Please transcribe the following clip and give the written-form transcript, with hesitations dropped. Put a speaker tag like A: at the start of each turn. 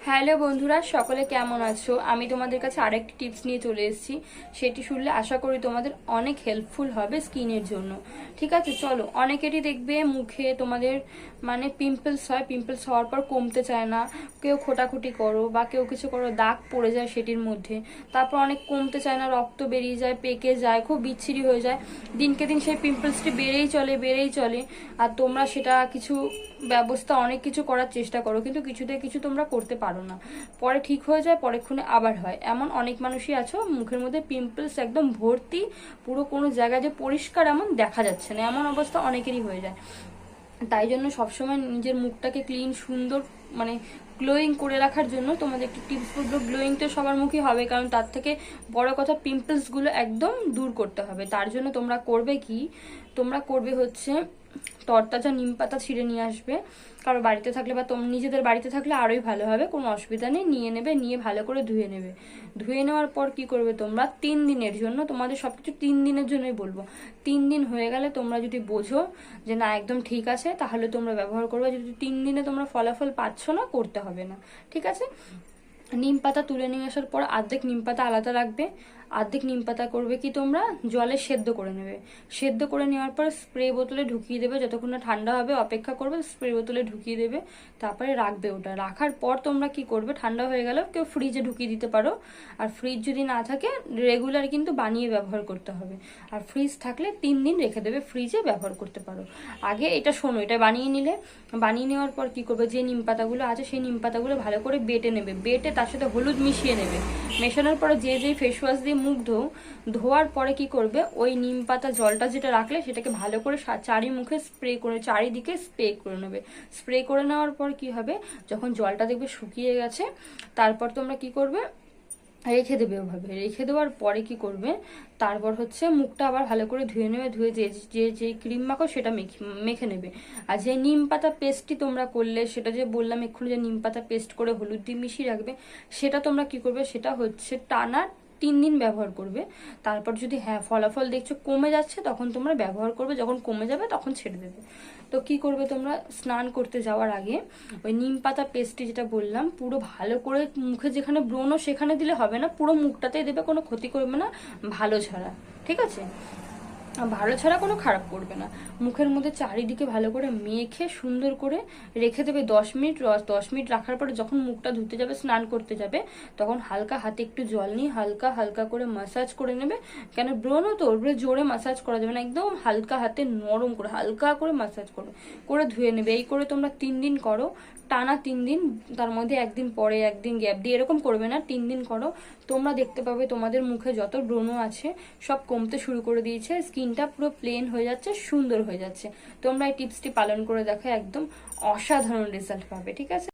A: Hello বন্ধুরা, সকলে কেমন আছো? আমি তোমাদের কাছে আরেকটি টিপস নিয়ে চলে এসেছি। সেটি শুনলে আশা করি তোমাদের অনেক হেল্পফুল হবে স্কিনের জন্য। ঠিক আছে, চলো। অনেকেরই দেখবে মুখে তোমাদের মানে পিম্পলস হয়, পিম্পলস হওয়ার পর কমতে চায় না। কেউ খোটাখুটি করো বা কেউ কিছু করো, দাগ পড়ে যায় সেটির মধ্যে, তারপর অনেক কমতে চায় না, রক্ত বেরিয়ে যায়, পেকে যায়, খুব বিচ্ছিরি হয়ে যায়। দিনকে দিন সেই পিম্পলসটি বেড়েই চলে। আর তোমরা সেটা কিছু ব্যবস্থা, অনেক কিছু করার চেষ্টা করো, কিন্তু কিছুতে কিছু তোমরা করতে পারো না। পরে ঠিক হয়ে যায়, পরেক্ষণে আবার হয়। এমন অনেক মানুষই আছো মুখের মধ্যে পিম্পলস একদম ভর্তি, পুরো কোনো জায়গায় যে পরিষ্কার এমন দেখা যাচ্ছে না, এমন অবস্থা অনেকেরই হয়ে যায়। তাই জন্য সবসময় নিজের মুখটাকে ক্লিন, সুন্দর, মানে গ্লোয়িং করে রাখার জন্য তোমাদের একটি টিপস বলবো। গ্লোয়িং তো সবার মুখে হবে, কারণ তার থেকে বড় কথা পিম্পলসগুলো একদম দূর করতে হবে। তার জন্য তোমরা করবে কি, তোমরা করবে হচ্ছে তরতাজা নিম পাতা ছিঁড়ে নিয়ে আসবে। কারো বাড়িতে থাকলে বা তোমরা নিজেদের বাড়িতে থাকলে আরোই ভালো হবে, কোনো অসুবিধা নেই। নিয়ে নেবে, নিয়ে ভালো করে ধুয়ে নেবে। ধুয়ে নেওয়ার পর কি করবে তোমরা, 3 দিনের জন্য, তোমাদের সবকিছু 3 দিনের জন্যই বলবো। 3 দিন হয়ে গেলে তোমরা যদি বোঝো যে না একদম ঠিক আছে, তাহলে তোমরা ব্যবহার করবে। যদি 3 দিনে তোমরা ফলাফল পাচ্ছ না, করতে হবে না। ঠিক আছে। নিম পাতা তুলে নিয়ে আসার পর অর্ধেক নিম পাতা আলাদা রাখবে। অর্ধেক নিম পাতা করবে কি তোমরা জলে সেদ্ধ করে নেবে। সেদ্ধ করে নেওয়ার পর স্প্রে বোতলে ঢুকিয়ে দেবে, যতক্ষণ না ঠান্ডা হবে অপেক্ষা করবে, স্প্রে বোতলে ঢুকিয়ে দেবে। তারপরে রাখবে। ওটা রাখার পর তোমরা কি করবে, ঠান্ডা হয়ে গেল কেউ ফ্রিজে ঢুকিয়ে দিতে পারো। আর ফ্রিজ যদি না থাকে, রেগুলার কিন্তু বানিয়ে ব্যবহার করতে হবে। আর ফ্রিজ থাকলে 3 দিন রেখে দেবে, ফ্রিজে ব্যবহার করতে পারো। আগে এটা শোনো, এটা বানিয়ে নিলে, বানিয়ে নেওয়ার পর কি করবে, যে নিম পাতাগুলো আছে সেই নিম পাতাগুলো ভালো করে বেটে নেবে। বেটে তার সাথে হলুদ মিশিয়ে নেবে। মেশানোর পরে যেই ফেস ওয়াশ দিয়ে মুখ ধোয়ার পরে কি করবে, ওই নিম পাতা জলটা যেটা রাখলে সেটাকে ভালো করে চারিমুখে স্প্রে করে, চারিদিকে স্প্রে করে নেবে। স্প্রে করে নেওয়ার পর কি হবে, যখন জলটা দেখবে শুকিয়ে গেছে, তারপর তোমরা কি করবে, রেখে দেবে। ওভাবে রেখে দেওয়ার পরে কি করবে, তারপর হচ্ছে মুখটা আবার ভালো করে ধুয়ে নেবে। ধুয়ে যে যে যে ক্রিম মাখো সেটা মেখে নেবে। আর যে নিম পাতা পেস্টটি তোমরা করলে, সেটা যে বললাম এক্ষুনি, যে নিম পাতা পেস্ট করে হলুদ দিয়ে মিশিয়ে রাখবে, সেটা তোমরা কি করবে, সেটা হচ্ছে টানা 3 দিন ব্যবহার করবে। তারপর যদি হ্যাঁ ফলাফল দেখছো কমে যাচ্ছে, তখন তোমরা ব্যবহার করবে। যখন কমে যাবে তখন ছেড়ে দেবে। তো কি করবে তোমরা, স্নান করতে যাওয়ার আগে ওই নিম পাতা পেস্টটি যেটা বললাম পুরো ভালো করে মুখে, যেখানে ব্রণ সেখানে দিলে হবে না, পুরো মুখটাতেই দেবে, কোনো ক্ষতি করবে না, ভালো ছাড়া। ঠিক আছে, ভালো ছাড়া কোনো খারাপ করবে না। মুখের মধ্যে চারিদিকে ভালো করে মেখে সুন্দর করে রেখে দেবে 10 মিনিট। 10 মিনিট রাখার পরে যখন মুখটা ধুতে যাবে, স্নান করতে যাবে, তখন হালকা হাতে একটু জল নিয়ে হালকা হালকা করে মাসাজ করে নেবে। কেন ব্রণ তো ওর জোরে মাসাজ করা যাবে না, একদম হালকা হাতে নরম করে হালকা করে মাসাজ করে ধুয়ে নেবে। এই করে তোমরা 3 দিন করো, টানা 3 দিন। তার মধ্যে একদিন পরে একদিন গ্যাপ দিয়ে এরকম করবে না, 3 দিন করো। তোমরা দেখতে পাবে তোমাদের মুখে যত ব্রণ আছে সব কমতে শুরু করে দিয়েছে, স্কিনটা পুরো প্লেন হয়ে যাচ্ছে, সুন্দর হয়ে যাচ্ছে। তোমরা এই টিপসটি পালন করে দেখো, একদম অসাধারণ রেজাল্ট পাবে। ঠিক আছে।